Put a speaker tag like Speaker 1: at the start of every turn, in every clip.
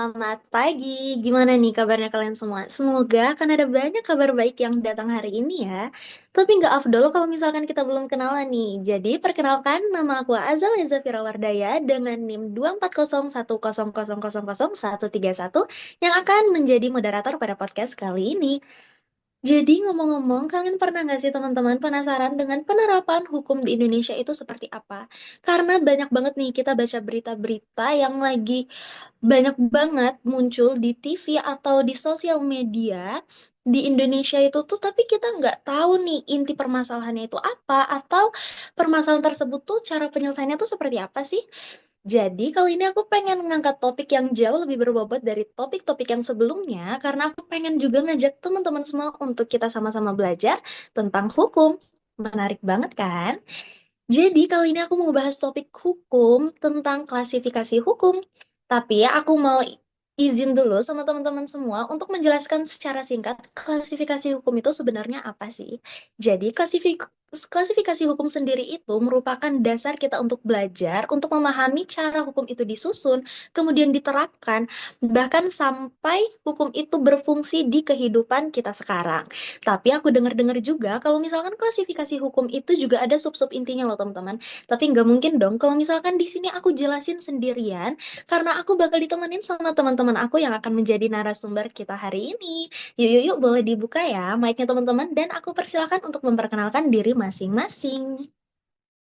Speaker 1: Selamat pagi, gimana nih kabarnya kalian semua? Semoga akan ada banyak kabar baik yang datang hari ini ya. Tapi nggak afdol kalau misalkan kita belum kenalan nih. Jadi perkenalkan, nama aku Azal Zafira Wardaya dengan NIM 24010000131 yang akan menjadi moderator pada podcast kali ini. Jadi ngomong-ngomong, kalian pernah nggak sih teman-teman penasaran dengan penerapan hukum di Indonesia itu seperti apa? Karena banyak banget nih kita baca berita-berita yang lagi banyak banget muncul di TV atau di sosial media di Indonesia itu tuh, tapi kita nggak tahu nih inti permasalahannya itu apa, atau permasalahan tersebut tuh cara penyelesaiannya tuh seperti apa sih? Jadi, kali ini aku pengen ngangkat topik yang jauh lebih berbobot dari topik-topik yang sebelumnya, karena aku pengen juga ngajak teman-teman semua untuk kita sama-sama belajar tentang hukum. Menarik banget kan? Jadi, kali ini aku mau bahas topik hukum tentang klasifikasi hukum. Tapi ya, aku mau izin dulu sama teman-teman semua untuk menjelaskan secara singkat klasifikasi hukum itu sebenarnya apa sih. Jadi, klasifikasi hukum sendiri itu merupakan dasar kita untuk belajar, untuk memahami cara hukum itu disusun, kemudian diterapkan, bahkan sampai hukum itu berfungsi di kehidupan kita sekarang. Tapi aku dengar-dengar juga kalau misalkan klasifikasi hukum itu juga ada sub-sub intinya loh teman-teman. Tapi nggak mungkin dong kalau misalkan di sini aku jelasin sendirian, karena aku bakal ditemenin sama teman-teman aku yang akan menjadi narasumber kita hari ini. Yuk, yuk, yuk, boleh dibuka ya mic-nya teman-teman, dan aku persilakan untuk memperkenalkan diri masing-masing.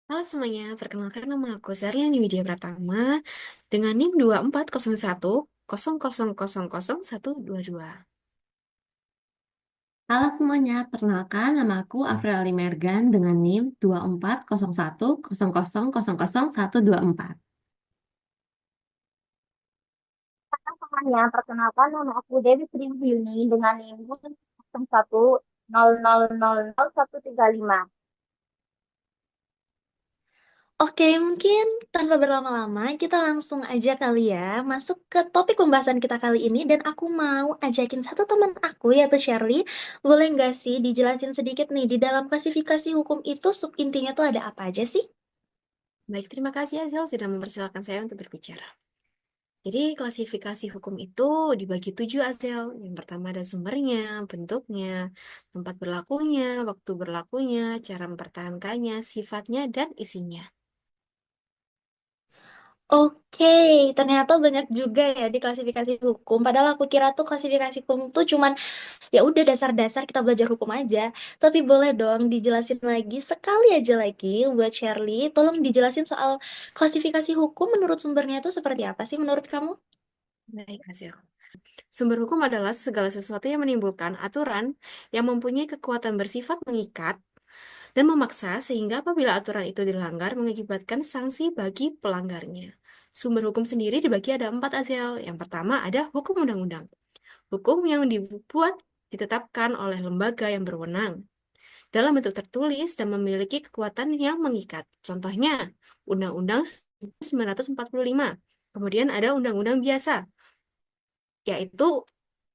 Speaker 2: Halo semuanya, perkenalkan nama aku Zarliani Widya Pratama dengan NIM 24010000122.
Speaker 3: Halo semuanya, perkenalkan nama aku Avril Mergan dengan NIM 24010000124.
Speaker 4: Semuanya, perkenalkan nama aku Dewi Trihyuni dengan NIM 110000135.
Speaker 1: Oke, mungkin tanpa berlama-lama, kita langsung aja kali ya masuk ke topik pembahasan kita kali ini. Dan aku mau ajakin satu teman aku, yaitu Shirley. Boleh nggak sih dijelasin sedikit nih, di dalam klasifikasi hukum itu sub intinya tuh ada apa aja sih?
Speaker 2: Baik, terima kasih Azal sudah mempersilahkan saya untuk berbicara. Jadi, klasifikasi hukum itu dibagi 7 Azal. Yang pertama ada sumbernya, bentuknya, tempat berlakunya, waktu berlakunya, cara mempertahankannya, sifatnya, dan isinya.
Speaker 1: Oke, ternyata banyak juga ya di klasifikasi hukum. Padahal aku kira tuh klasifikasi hukum tuh cuman ya udah dasar-dasar kita belajar hukum aja. Tapi boleh dong dijelasin lagi sekali aja lagi buat Shirley. Tolong dijelasin soal klasifikasi hukum menurut sumbernya itu seperti apa sih menurut kamu?
Speaker 2: Baik, Azal. Sumber hukum adalah segala sesuatu yang menimbulkan aturan yang mempunyai kekuatan bersifat mengikat dan memaksa sehingga apabila aturan itu dilanggar mengakibatkan sanksi bagi pelanggarnya. Sumber hukum sendiri dibagi ada 4 Azel. Yang pertama ada hukum undang-undang. Hukum yang dibuat ditetapkan oleh lembaga yang berwenang dalam bentuk tertulis dan memiliki kekuatan yang mengikat. Contohnya, Undang-Undang 1945. Kemudian ada Undang-Undang biasa, yaitu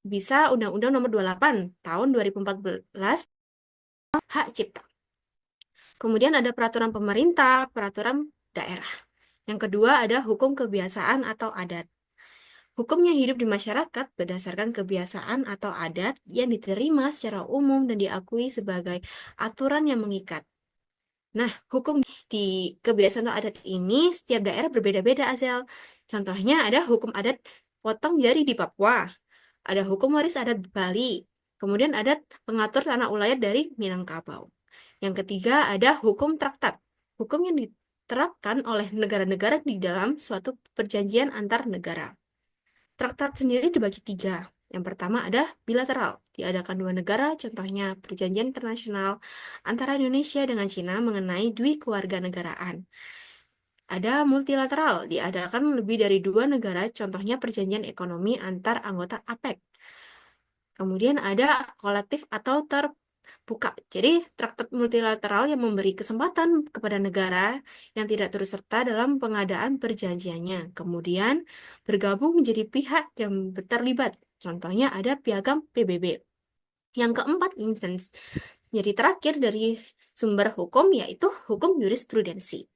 Speaker 2: bisa Undang-Undang Nomor 28 tahun 2014 Hak Cipta. Kemudian ada peraturan pemerintah, peraturan daerah. Yang kedua ada hukum kebiasaan atau adat. Hukum yang hidup di masyarakat berdasarkan kebiasaan atau adat yang diterima secara umum dan diakui sebagai aturan yang mengikat. Nah, hukum di kebiasaan atau adat ini setiap daerah berbeda-beda, Azel. Contohnya ada hukum adat potong jari di Papua, ada hukum waris adat Bali, kemudian ada pengatur tanah ulayat dari Minangkabau. Yang ketiga ada hukum traktat, hukum yang diterapkan oleh negara-negara di dalam suatu perjanjian antar negara. Traktat sendiri dibagi 3. Yang pertama ada bilateral, diadakan 2 negara, contohnya perjanjian internasional antara Indonesia dengan Cina mengenai dui kewarganegaraan. Ada multilateral, diadakan lebih dari 2 negara, contohnya perjanjian ekonomi antar anggota APEC. Kemudian ada kolektif atau terbuka. Jadi, traktat multilateral yang memberi kesempatan kepada negara yang tidak turut serta dalam pengadaan perjanjiannya. Kemudian bergabung menjadi pihak yang terlibat. Contohnya ada piagam PBB. Yang keempat, jadi terakhir dari sumber hukum yaitu hukum jurisprudensi.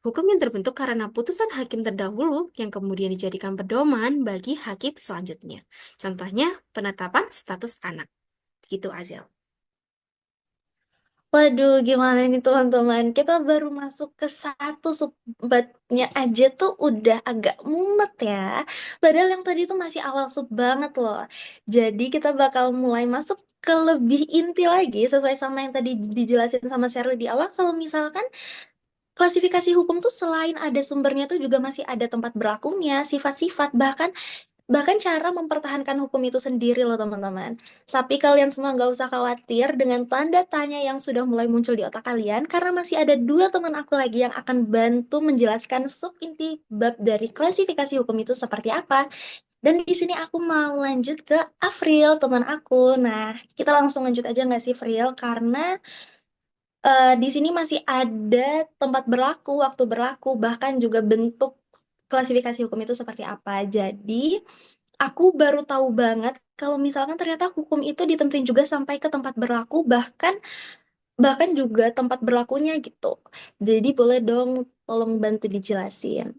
Speaker 2: Hukum yang terbentuk karena putusan hakim terdahulu yang kemudian dijadikan pedoman bagi hakim selanjutnya. Contohnya, penetapan status anak. Begitu, Azel.
Speaker 1: Waduh, gimana nih teman-teman? Kita baru masuk ke satu subbatnya aja tuh udah agak mumet ya. Padahal yang tadi tuh masih awal sub banget loh. Jadi kita bakal mulai masuk ke lebih inti lagi sesuai sama yang tadi dijelasin sama Sherly di awal. Kalau misalkan klasifikasi hukum tuh selain ada sumbernya tuh juga masih ada tempat berlakunya, sifat-sifat, bahkan bahkan cara mempertahankan hukum itu sendiri loh teman-teman. Tapi kalian semua nggak usah khawatir dengan tanda tanya yang sudah mulai muncul di otak kalian, karena masih ada dua teman aku lagi yang akan bantu menjelaskan sub inti bab dari klasifikasi hukum itu seperti apa. Dan di sini aku mau lanjut ke Afril, teman aku. Nah, kita langsung lanjut aja nggak sih, Afril? Karena di sini masih ada tempat berlaku, waktu berlaku, bahkan juga bentuk klasifikasi hukum itu seperti apa. Jadi, aku baru tahu banget kalau misalkan ternyata hukum itu ditentuin juga sampai ke tempat berlaku, bahkan bahkan juga tempat berlakunya gitu. Jadi boleh dong tolong bantu dijelasin.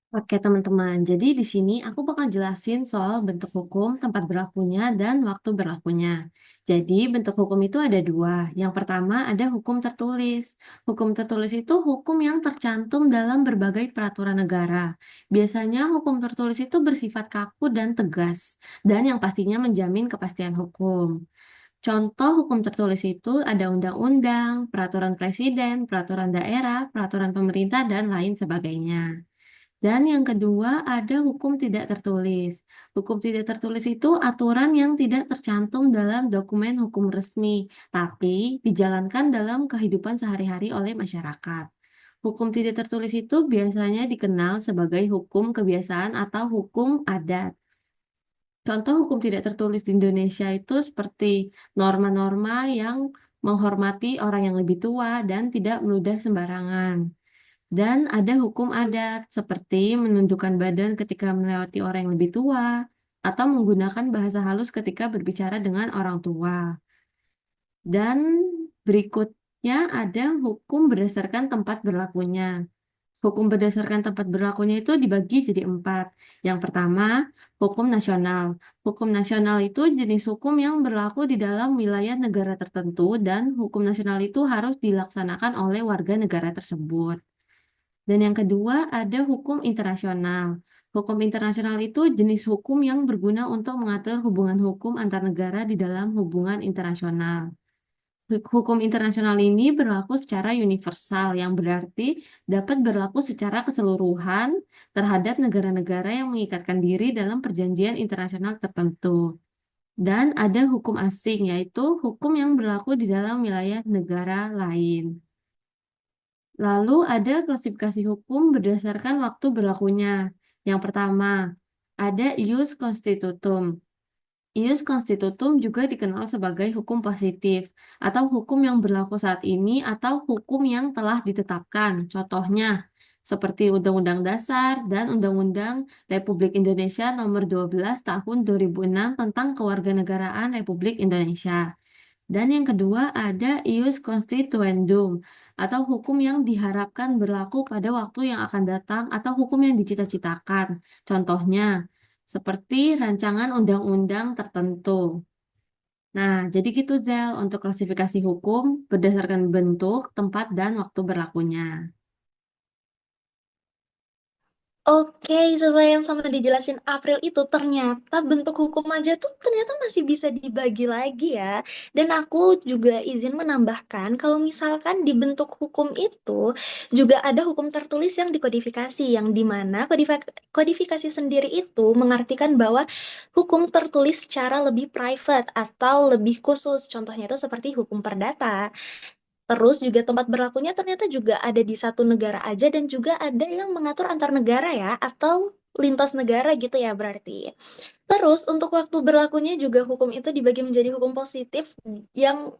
Speaker 3: Oke teman-teman, jadi di sini aku bakal jelasin soal bentuk hukum, tempat berlakunya, dan waktu berlakunya. Jadi bentuk hukum itu ada dua. Yang pertama ada hukum tertulis. Hukum tertulis itu hukum yang tercantum dalam berbagai peraturan negara. Biasanya hukum tertulis itu bersifat kaku dan tegas, dan yang pastinya menjamin kepastian hukum. Contoh hukum tertulis itu ada undang-undang, peraturan presiden, peraturan daerah, peraturan pemerintah, dan lain sebagainya. Dan yang kedua ada hukum tidak tertulis. Hukum tidak tertulis itu aturan yang tidak tercantum dalam dokumen hukum resmi, tapi dijalankan dalam kehidupan sehari-hari oleh masyarakat. Hukum tidak tertulis itu biasanya dikenal sebagai hukum kebiasaan atau hukum adat. Contoh hukum tidak tertulis di Indonesia itu seperti norma-norma yang menghormati orang yang lebih tua dan tidak meludah sembarangan. Dan ada hukum adat seperti menundukkan badan ketika melewati orang yang lebih tua atau menggunakan bahasa halus ketika berbicara dengan orang tua. Dan berikutnya ada hukum berdasarkan tempat berlakunya. Hukum berdasarkan tempat berlakunya itu dibagi jadi 4. Yang pertama, hukum nasional. Hukum nasional itu jenis hukum yang berlaku di dalam wilayah negara tertentu dan hukum nasional itu harus dilaksanakan oleh warga negara tersebut. Dan yang kedua ada hukum internasional. Hukum internasional itu jenis hukum yang berguna untuk mengatur hubungan hukum antar negara di dalam hubungan internasional. Hukum internasional ini berlaku secara universal, yang berarti dapat berlaku secara keseluruhan terhadap negara-negara yang mengikatkan diri dalam perjanjian internasional tertentu. Dan ada hukum asing, yaitu hukum yang berlaku di dalam wilayah negara lain. Lalu ada klasifikasi hukum berdasarkan waktu berlakunya. Yang pertama, ada ius constitutum. Ius constitutum juga dikenal sebagai hukum positif atau hukum yang berlaku saat ini atau hukum yang telah ditetapkan. Contohnya, seperti Undang-Undang Dasar dan Undang-Undang Republik Indonesia Nomor 12 Tahun 2006 tentang Kewarganegaraan Republik Indonesia. Dan yang kedua ada ius constituendum atau hukum yang diharapkan berlaku pada waktu yang akan datang atau hukum yang dicita-citakan. Contohnya, seperti rancangan undang-undang tertentu. Nah, jadi gitu Zel untuk klasifikasi hukum berdasarkan bentuk, tempat, dan waktu berlakunya.
Speaker 1: Oke, sesuai yang sama dijelasin April itu, ternyata bentuk hukum aja tuh ternyata masih bisa dibagi lagi ya. Dan aku juga izin menambahkan kalau misalkan di bentuk hukum itu juga ada hukum tertulis yang dikodifikasi, yang dimana kodifikasi sendiri itu mengartikan bahwa hukum tertulis secara lebih private atau lebih khusus. Contohnya itu seperti hukum perdata. Terus juga tempat berlakunya ternyata juga ada di satu negara aja dan juga ada yang mengatur antar negara ya, atau lintas negara gitu ya berarti. Terus untuk waktu berlakunya juga hukum itu dibagi menjadi hukum positif yang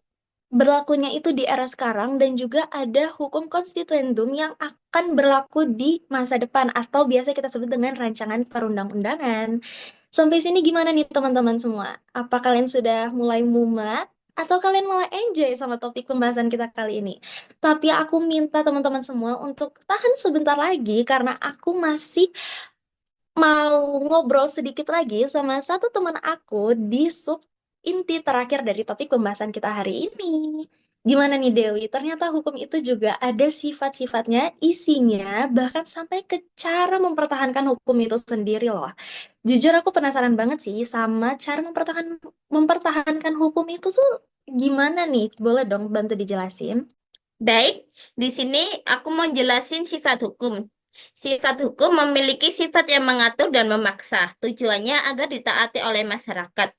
Speaker 1: berlakunya itu di era sekarang dan juga ada hukum konstituendum yang akan berlaku di masa depan atau biasa kita sebut dengan rancangan perundang-undangan. Sampai sini gimana nih teman-teman semua? Apa kalian sudah mulai mumat atau kalian malah enjoy sama topik pembahasan kita kali ini? Tapi aku minta teman-teman semua untuk tahan sebentar lagi karena aku masih mau ngobrol sedikit lagi sama satu teman aku di sub inti terakhir dari topik pembahasan kita hari ini. Gimana nih Dewi? Ternyata hukum itu juga ada sifat-sifatnya, isinya, bahkan sampai ke cara mempertahankan hukum itu sendiri loh. Jujur aku penasaran banget sih sama cara mempertahankan hukum itu tuh gimana nih? Boleh dong bantu dijelasin?
Speaker 4: Baik, di sini aku mau jelasin sifat hukum. Sifat hukum memiliki sifat yang mengatur dan memaksa. Tujuannya agar ditaati oleh masyarakat.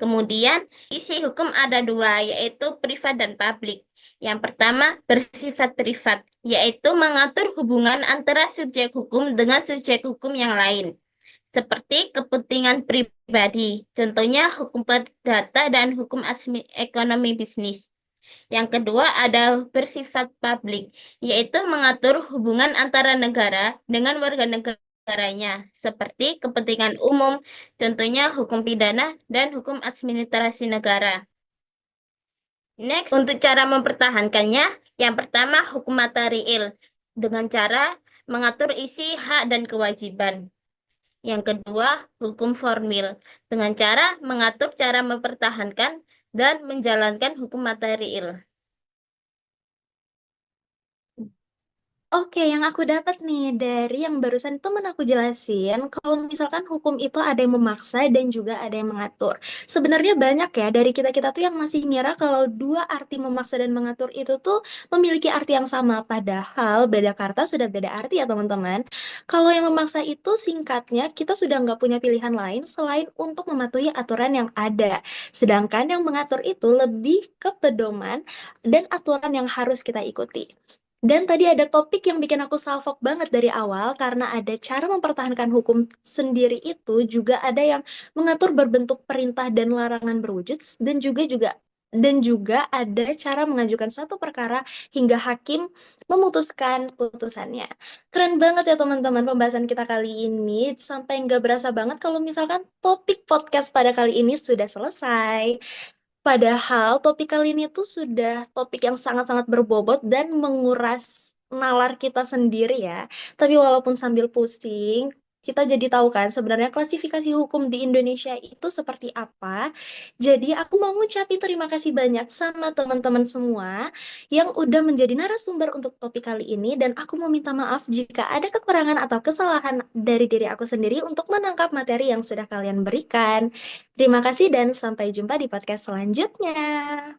Speaker 4: Kemudian, isi hukum ada dua, yaitu privat dan publik. Yang pertama, bersifat privat, yaitu mengatur hubungan antara subjek hukum dengan subjek hukum yang lain, seperti kepentingan pribadi. Contohnya, hukum perdata dan hukum ekonomi bisnis. Yang kedua ada bersifat publik, yaitu mengatur hubungan antara negara dengan warga negaranya, seperti kepentingan umum, contohnya hukum pidana dan hukum administrasi negara. Next, untuk cara mempertahankannya, yang pertama hukum material, dengan cara mengatur isi hak dan kewajiban. Yang kedua, hukum formil, dengan cara mengatur cara mempertahankan dan menjalankan hukum material.
Speaker 1: Oke, yang aku dapat nih dari yang barusan temen aku jelasin, kalau misalkan hukum itu ada yang memaksa dan juga ada yang mengatur. Sebenarnya banyak ya dari kita-kita tuh yang masih ngira kalau dua arti memaksa dan mengatur itu tuh memiliki arti yang sama. Padahal beda kata sudah beda arti ya teman-teman. Kalau yang memaksa itu singkatnya kita sudah nggak punya pilihan lain selain untuk mematuhi aturan yang ada. Sedangkan yang mengatur itu lebih ke pedoman dan aturan yang harus kita ikuti. Dan tadi ada topik yang bikin aku salfok banget dari awal karena ada cara mempertahankan hukum sendiri itu juga ada yang mengatur berbentuk perintah dan larangan berwujud dan juga ada cara mengajukan suatu perkara hingga hakim memutuskan putusannya. Keren banget ya teman-teman pembahasan kita kali ini sampai nggak berasa banget kalau misalkan topik podcast pada kali ini sudah selesai. Padahal topik kali ini tuh sudah topik yang sangat-sangat berbobot dan menguras nalar kita sendiri ya. Tapi walaupun sambil pusing, kita jadi tahu kan sebenarnya klasifikasi hukum di Indonesia itu seperti apa. Jadi aku mau ngucapin terima kasih banyak sama teman-teman semua yang udah menjadi narasumber untuk topik kali ini. Dan aku mau minta maaf jika ada kekurangan atau kesalahan dari diri aku sendiri untuk menangkap materi yang sudah kalian berikan. Terima kasih dan sampai jumpa di podcast selanjutnya.